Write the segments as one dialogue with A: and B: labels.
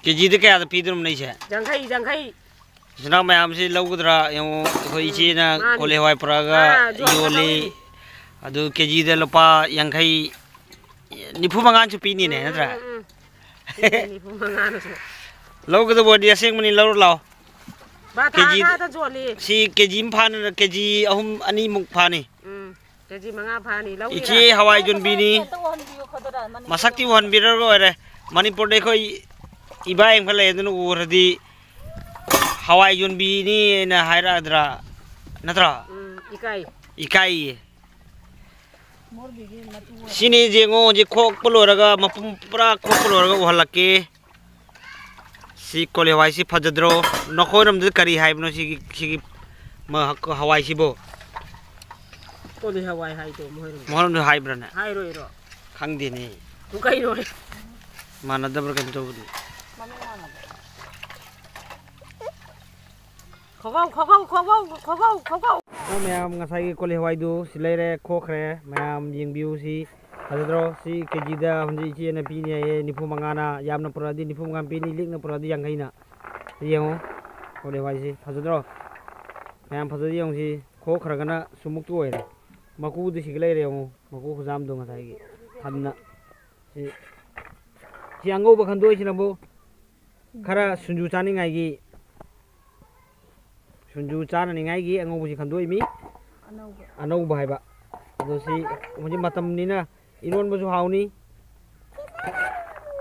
A: KG क्या पीदम नहीं है
B: जंखई
A: जना मैम से लौगद्रा अखोई इचेना कोले हवाई पुरागा योली अदु केजी दे लुपा यांखई निफु मंगान चु पीनी ने नत्रा
B: निफु मंगान
A: लौगद बोडी असेंग मनी लौर लाओ
B: केजी
A: सी केजी फान केजी अहुम अनी मुक फानी
B: केजी मंगा फानी लौ
A: इचे हवाई जुन बीनी मसक्ति वन बिरर गोरे मणिपुर दे खोई इबा एम खले दनु उरदी हवाई जुन बीनी ना हायराद्रा नत्रा इकाई सिनी जेंगो जे खोक पलोरगा मपुम पुरा खोक पलोरगा वहलके सी कोले हवाई सी फजद्रो नखोरम दे करी हाइबनो सी हवाई सिबो
B: कोले हवाई हाई तो
A: मोहरम दे हाइब्रना
B: हाई रोइरो
A: खंगदिनी
B: तू कई रोइ
A: मानदबर कम तो
B: खगाव
A: मैम ngasai कोले हवाई दो सिलेरे खोखरे मैम यिंगबिउ सी अदरो सी केजी दा हुंजी ची ना पीनी ए निफु मंगाना यामना पुरादी निफु मंगान पीनी लिकना पुरादी यांगैना येंगो कोले हवाई सी फजद्रो मैम फजदी यंग सी खोखरगना सुमुक तो ओइरे मकु दि सिगले रे यंगो मकु खुजाम दो ngasai gi थानना सी अंगो बखंदो इसिनबो खरा सुंजु चानिंगाई gi सुंजु चानिंगाई gi अंगो बुसी खंदोइ मी अनौ बाहायबा अदो सी मुझे मतम निना इरोन बसु हाउनी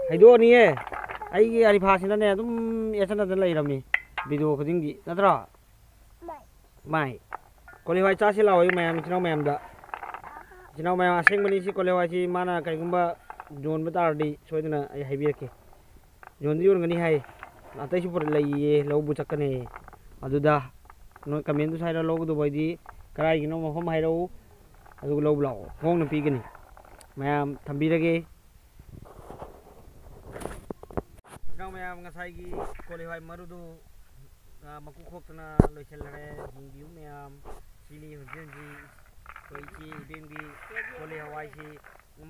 A: हाइदो निए आइगी आरिफासिना ने तुम एसना दन लैरमनी वीडियो खदिंगी नत्रा माइ कोले हवाई चासे लावई मैम चिनाव मैम दा चिनाव मैम असेंग मनी सी कोले हवाई सी माना कइगुंबा जोन बतारदी सोयदना आई हाइबिरके जोन दी योनगनी हाय नातै सुपर लइये लौबु चक्कने अदुदा नो कमेंट दु साइड लोग दु बयदी कराइगिनो मफम हाइरो अदु लौब लाओ होंगना पीगनी मैम थंबीरगे नाउ मैम ngasai कोले हवाई मरुदु मकु खोक्तना लोइसेलरे जिंगिउ मैम सिनी हुंजी कोइची बेंगी कोले हवाई सी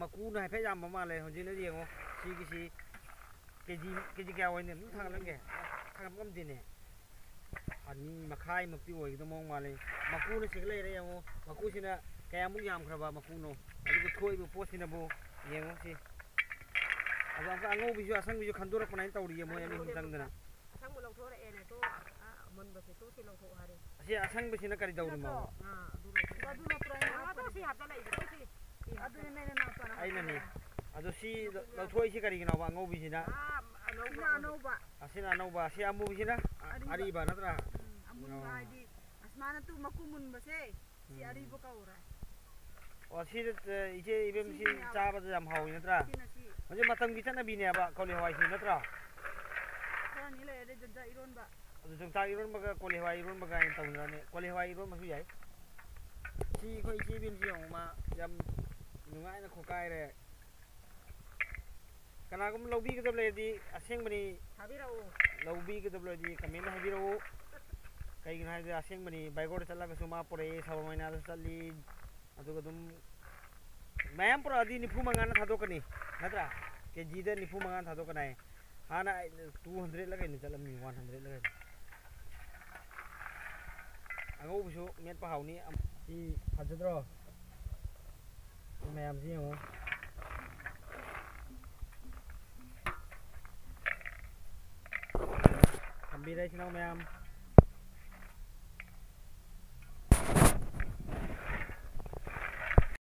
A: मकु ना हाइफे जाम माले हुंजिना जेंगो सी केजी क्या होइने थांगलंगे थांगम दिने अनि मखाई मक्ति ओइगदो मोंग माले मकु न सिगले रे यंगो मकु सिना कयामुक याम खरबा मकु नो अदु थोइबो पोसिना बो येंगो सी अदु अंका अंगो बिजु असंग बिजु खंदोरक पनाइन तौरी मोय अनि हुम संगदना असंग मु लौथोरे एने तो मन बसे तो सी लौथो हारे असे असंग बिसिना करि दौरी मा अदु न तो सी हाता लै सी अदु ने ने ना पना आइना ने अदु सी लौथोइ सी करि गिनावा अंगो बिसिना असिना नौबा सी अमु बिसिना अरिबा नत्रा अमु हाइदी असमाना तु मकु मुन बसे सी अरिबो काउरा ओ सी इजे इबेम सी चाबा जाम हाउ नत्रा म्हणजे मतम की चना बिने बा कोले हवाई सी नत्रा नि ले रे जजा इरोन बा अदु जंता इरोन बगा कोले हवाई इरोन बगा इन तौनाने कोले हवाई इरोन मसु याई सी खोइ सी बिम सी ओमा याम नुगाइ ना खोकाय रे कनागुम लौबी गदब लेदी असेंग बनी हाबिराओ लौबी गदब लेदी कमेंट हाबिराओ कईगिन हाइदे असेंग बनी बाइगोड चला गसु मा पुरे सब महीना चली अदुग दुम मैम पुरा अदी निफु मंगाना थादोकनी नत्रा केजी दे निफु मंगाना थादोकनाय हाना 200 लगाइने चलमनी 100 लगाइने अंगो बुसु मेट पहाउनी सी फजद्रो मैम जी हो थंबीरै सिनाव मैम